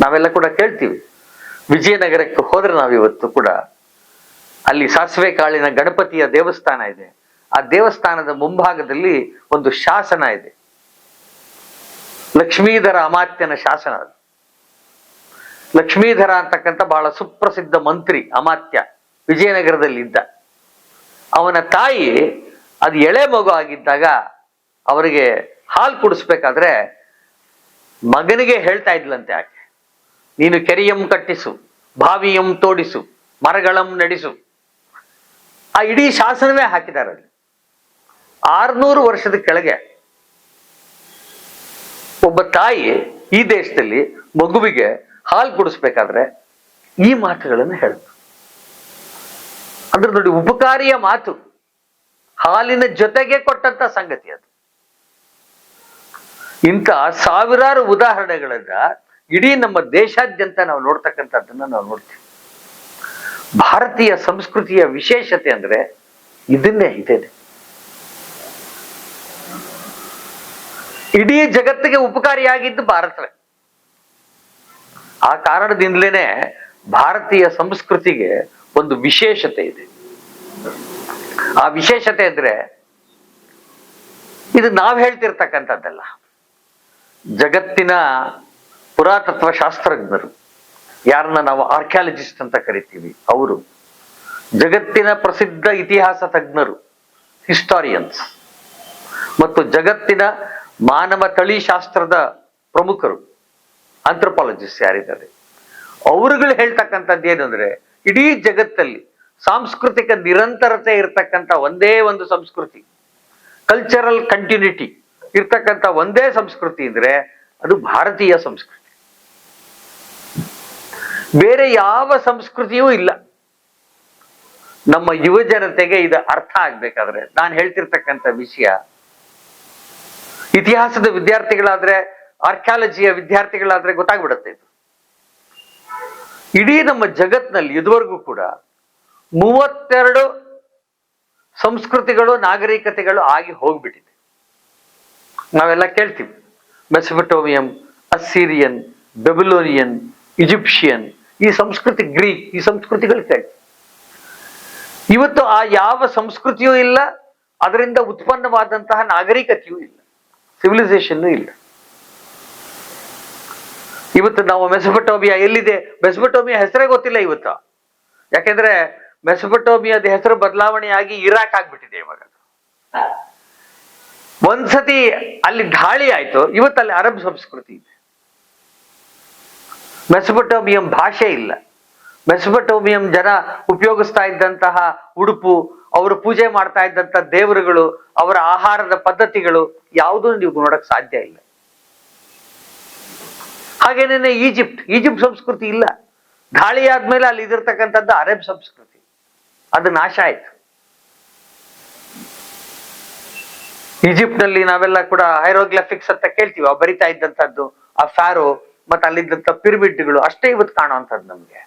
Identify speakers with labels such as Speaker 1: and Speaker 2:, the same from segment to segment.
Speaker 1: ನಾವೆಲ್ಲ ಕೂಡ ಕೇಳ್ತೀವಿ. ವಿಜಯನಗರಕ್ಕೆ ಹೋದ್ರೆ ನಾವಿವತ್ತು ಕೂಡ ಅಲ್ಲಿ ಸಾಸಿವೆ ಕಾಳಿನ ಗಣಪತಿಯ ದೇವಸ್ಥಾನ ಇದೆ. ಆ ದೇವಸ್ಥಾನದ ಮುಂಭಾಗದಲ್ಲಿ ಒಂದು ಶಾಸನ ಇದೆ, ಲಕ್ಷ್ಮೀಧರ ಅಮಾತ್ಯನ ಶಾಸನ. ಅದು ಲಕ್ಷ್ಮೀಧರ ಅಂತಕ್ಕಂಥ ಬಹಳ ಸುಪ್ರಸಿದ್ಧ ಮಂತ್ರಿ ಅಮಾತ್ಯ ವಿಜಯನಗರದಲ್ಲಿ ಇದ್ದ. ಅವನ ತಾಯಿ ಅದು ಎಳೆ ಮಗು ಆಗಿದ್ದಾಗ ಅವರಿಗೆ ಹಾಲು ಕುಡಿಸ್ಬೇಕಾದ್ರೆ ಮಗನಿಗೆ ಹೇಳ್ತಾ ಇದ್ಲಂತೆ ಆಕೆ, ನೀನು ಕೆರೆಯಂ ಕಟ್ಟಿಸು, ಬಾವಿಯಂ ತೋಡಿಸು, ಮರಗಳಂ ನಡೆಸು. ಆ ಇಡೀ ಶಾಸನವೇ ಹಾಕಿದ್ದಾರೆ ಅಲ್ಲಿ. 600 ವರ್ಷದ ಕೆಳಗೆ ಒಬ್ಬ ತಾಯಿ ಈ ದೇಶದಲ್ಲಿ ಮಗುವಿಗೆ ಹಾಲು ಕುಡಿಸ್ಬೇಕಾದ್ರೆ ಈ ಮಾತುಗಳನ್ನು ಹೇಳಿದ್ರು. ಅಂದ್ರೆ ನೋಡಿ, ಉಪಕಾರಿಯ ಮಾತು, ಹಾಲಿನ ಜೊತೆಗೆ ಕೊಟ್ಟಂತ ಸಂಗತಿ ಅದು. ಇಂಥ ಸಾವಿರಾರು ಉದಾಹರಣೆಗಳನ್ನ ಇಡೀ ನಮ್ಮ ದೇಶಾದ್ಯಂತ ನಾವು ನೋಡ್ತಕ್ಕಂಥದ್ದನ್ನ ನಾವು ನೋಡ್ತೀವಿ. ಭಾರತೀಯ ಸಂಸ್ಕೃತಿಯ ವಿಶೇಷತೆ ಅಂದ್ರೆ ಇದೇನೆ. ಇಡೀ ಜಗತ್ತಿಗೆ ಉಪಕಾರಿಯಾಗಿದ್ದು ಭಾರತವೇ. ಆ ಕಾರಣದಿಂದಲೇನೆ ಭಾರತೀಯ ಸಂಸ್ಕೃತಿಗೆ ಒಂದು ವಿಶೇಷತೆ ಇದೆ. ಆ ವಿಶೇಷತೆ ಅಂದ್ರೆ ಇದು ನಾವ್ ಹೇಳ್ತಿರ್ತಕ್ಕಂಥದ್ದಲ್ಲ. ಜಗತ್ತಿನ ಪುರಾತತ್ವ ಶಾಸ್ತ್ರಜ್ಞರು, ಯಾರನ್ನ ನಾವು ಆರ್ಕಿಯಾಲಜಿಸ್ಟ್ ಅಂತ ಕರಿತೀವಿ, ಅವರು, ಜಗತ್ತಿನ ಪ್ರಸಿದ್ಧ ಇತಿಹಾಸ ತಜ್ಞರು, ಹಿಸ್ಟಾರಿಯನ್ಸ್, ಮತ್ತು ಜಗತ್ತಿನ ಮಾನವ ತಳಿಶಾಸ್ತ್ರದ ಪ್ರಮುಖರು, ಆಂಥ್ರೋಪಾಲಜಿಸ್ಟ್ ಯಾರಿದ್ದಾರೆ, ಅವರುಗಳು ಹೇಳ್ತಕ್ಕಂಥದ್ದು ಏನು ಅಂದ್ರೆ, ಇಡೀ ಜಗತ್ತಲ್ಲಿ ಸಾಂಸ್ಕೃತಿಕ ನಿರಂತರತೆ ಇರ್ತಕ್ಕಂಥ ಒಂದೇ ಒಂದು ಸಂಸ್ಕೃತಿ, ಕಲ್ಚರಲ್ ಕಂಟಿನ್ಯೂಟಿ ಇರ್ತಕ್ಕಂಥ ಒಂದೇ ಸಂಸ್ಕೃತಿ ಅಂದ್ರೆ ಅದು ಭಾರತೀಯ ಸಂಸ್ಕೃತಿ. ಬೇರೆ ಯಾವ ಸಂಸ್ಕೃತಿಯೂ ಇಲ್ಲ. ನಮ್ಮ ಯುವ ಜನತೆಗೆ ಇದು ಅರ್ಥ ಆಗ್ಬೇಕಾದ್ರೆ ನಾನು ಹೇಳ್ತಿರ್ತಕ್ಕಂಥ ವಿಷಯ, ಇತಿಹಾಸದ ವಿದ್ಯಾರ್ಥಿಗಳಾದ್ರೆ, ಆರ್ಕಿಯಾಲಜಿಯ ವಿದ್ಯಾರ್ಥಿಗಳಾದ್ರೆ ಗೊತ್ತಾಗ್ಬಿಡುತ್ತೆ ಇದು. ಇಡೀ ನಮ್ಮ ಜಗತ್ನಲ್ಲಿ ಇದುವರೆಗೂ ಕೂಡ 32 ಸಂಸ್ಕೃತಿಗಳು, ನಾಗರಿಕತೆಗಳು ಆಗಿ ಹೋಗ್ಬಿಟ್ಟಿದೆ. ನಾವೆಲ್ಲ ಕೇಳ್ತೀವಿ, ಮೆಸೊಪಟೋಮಿಯಂ, ಅಸ್ಸೀರಿಯನ್, ಬೆಬಿಲೋನಿಯನ್, ಈಜಿಪ್ಷಿಯನ್, ಈ ಸಂಸ್ಕೃತಿ, ಗ್ರೀಕ್, ಈ ಸಂಸ್ಕೃತಿಗಳು ಕೇಳ್ತೀವಿ. ಇವತ್ತು ಆ ಯಾವ ಸಂಸ್ಕೃತಿಯೂ ಇಲ್ಲ, ಅದರಿಂದ ಉತ್ಪನ್ನವಾದಂತಹ ನಾಗರಿಕತೆಯೂ ಇಲ್ಲ, ಸಿವಿಲೈಸೇಷನ್ ಇಲ್ಲ. ಇವತ್ತು ನಾವು ಮೆಸೊಪಟೋಮಿಯಾ ಎಲ್ಲಿದೆ, ಮೆಸೊಪಟೋಮಿಯಾ ಹೆಸರೇ ಗೊತ್ತಿಲ್ಲ ಇವತ್ತು. ಯಾಕೆಂದ್ರೆ ಮೆಸೊಪಟೋಮಿಯಾದ ಹೆಸರು ಬದಲಾವಣೆಯಾಗಿ ಇರಾಕ್ ಆಗ್ಬಿಟ್ಟಿದೆ ಇವಾಗ. ಒಂದ್ಸತಿ ಅಲ್ಲಿ ದಾಳಿ ಆಯ್ತು, ಇವತ್ತಲ್ಲಿ ಅರಬ್ ಸಂಸ್ಕೃತಿ ಇದೆ. ಮೆಸೊಪಟೋಮಿಯಂ ಭಾಷೆ ಇಲ್ಲ. ಮೆಸೊಪಟೋಮಿಯಂ ಜನ ಉಪಯೋಗಿಸ್ತಾ ಇದ್ದಂತಹ ಉಡುಪು, ಅವರು ಪೂಜೆ ಮಾಡ್ತಾ ಇದ್ದಂತ ದೇವರುಗಳು, ಅವರ ಆಹಾರದ ಪದ್ಧತಿಗಳು ಯಾವುದೂ ನೀವು ನೋಡಕ್ ಸಾಧ್ಯ ಇಲ್ಲ. ಹಾಗೇನೇನೆ ಈಜಿಪ್ಟ್ ಸಂಸ್ಕೃತಿ ಇಲ್ಲ. ದಾಳಿ ಆದ್ಮೇಲೆ ಅಲ್ಲಿ ಇದಿರ್ತಕ್ಕಂಥದ್ದು ಅರಬ್ ಸಂಸ್ಕೃತಿ, ಅದು ನಾಶ ಆಯ್ತು. ಈಜಿಪ್ಟ್ ನಲ್ಲಿ ನಾವೆಲ್ಲ ಕೂಡ ಹೈರೋಗ್ಲಿಫಿಕ್ಸ್ ಅಂತ ಕೇಳ್ತೀವಿ, ಅವ್ ಬರಿತಾ ಇದ್ದಂಥದ್ದು, ಆ ಫ್ಯಾರೋ ಮತ್ತೆ ಅಲ್ಲಿದ್ದಂಥ ಪಿರಮಿಡ್ಗಳು ಅಷ್ಟೇ ಇವತ್ತು ಕಾಣುವಂಥದ್ದು ನಮ್ಗೆ.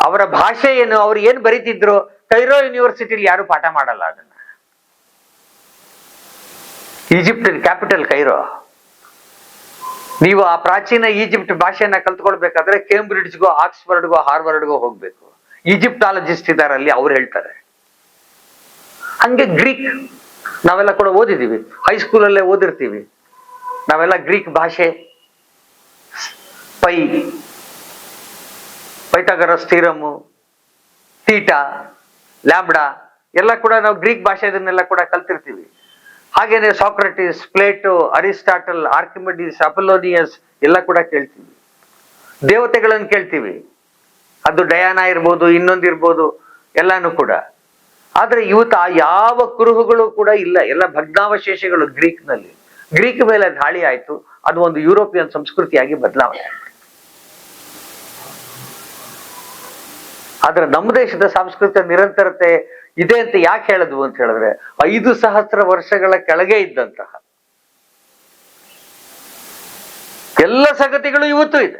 Speaker 1: ಅವರ ಭಾಷೆ ಏನು, ಅವ್ರು ಏನ್ ಬರೀತಿದ್ರು, ಕೈರೋ ಯೂನಿವರ್ಸಿಟಿಲಿ ಯಾರು ಪಾಠ ಮಾಡಲ್ಲ ಅದನ್ನ. Egypt capital Cairo. ನೀವು ಆ ಪ್ರಾಚೀನ ಈಜಿಪ್ಟ್ ಭಾಷೆಯನ್ನ ಕಲ್ತ್ಕೊಳ್ಬೇಕಾದ್ರೆ ಕೇಂಬ್ರಿಡ್ಜ್ಗೋ, ಆಕ್ಸ್ಫರ್ಡ್ಗೋ, ಹಾರ್ವರ್ಡ್ಗೋ ಹೋಗ್ಬೇಕು. ಈಜಿಪ್ಟಾಲಜಿಸ್ಟ್ ಇದಾರೆ ಅಲ್ಲಿ, ಅವ್ರು ಹೇಳ್ತಾರೆ. ಹಂಗೆ ಗ್ರೀಕ್ ನಾವೆಲ್ಲ ಕೂಡ ಓದಿದೀವಿ, ಹೈಸ್ಕೂಲಲ್ಲೇ ಓದಿರ್ತೀವಿ ನಾವೆಲ್ಲ. ಗ್ರೀಕ್ ಭಾಷೆ, ಪೈಥಾಗರಸ್ ಥಿಯರಮ್, ಥೀಟಾ, ಲ್ಯಾಂಬ್ಡಾ ಎಲ್ಲ ಕೂಡ ನಾವು ಗ್ರೀಕ್ ಭಾಷೆದನ್ನೆಲ್ಲ ಕೂಡ ಕಲ್ತಿರ್ತೀವಿ. ಹಾಗೇನೆ ಸಾಕ್ರಟಿಸ್, ಪ್ಲೇಟೋ, ಅರಿಸ್ಟಾಟಲ್, ಆರ್ಕಿಮಿಡೀಸ್, ಅಪೋಲೋನಿಯಸ್ ಎಲ್ಲ ಕೂಡ ಕೇಳ್ತೀವಿ. ದೇವತೆಗಳನ್ನು ಕೇಳ್ತೀವಿ, ಅದು ಡಯಾನಾ ಇರ್ಬೋದು, ಇನ್ನೊಂದಿರ್ಬೋದು, ಎಲ್ಲಾನು ಕೂಡ. ಆದ್ರೆ ಇವತ್ತು ಆ ಯಾವ ಕುರುಹುಗಳು ಕೂಡ ಇಲ್ಲ, ಎಲ್ಲ ಭಗ್ನಾವಶೇಷಗಳು ಗ್ರೀಕ್ನಲ್ಲಿ. ಗ್ರೀಕ್ ಮೇಲೆ ದಾಳಿ ಆಯ್ತು, ಅದು ಒಂದು ಯುರೋಪಿಯನ್ ಸಂಸ್ಕೃತಿಯಾಗಿ ಬದಲಾವಣೆ ಆಯ್ತು. ಆದ್ರೆ ನಮ್ಮ ದೇಶದ ಸಾಂಸ್ಕೃತಿಕ ನಿರಂತರತೆ ಇದೆ ಅಂತ ಯಾಕೆ ಹೇಳಿದ್ವು ಅಂತ ಹೇಳಿದ್ರೆ, 5,000 ವರ್ಷಗಳ ಕೆಳಗೆ ಇದ್ದಂತಹ ಎಲ್ಲ ಸಂಗತಿಗಳು ಇವತ್ತು ಇದೆ.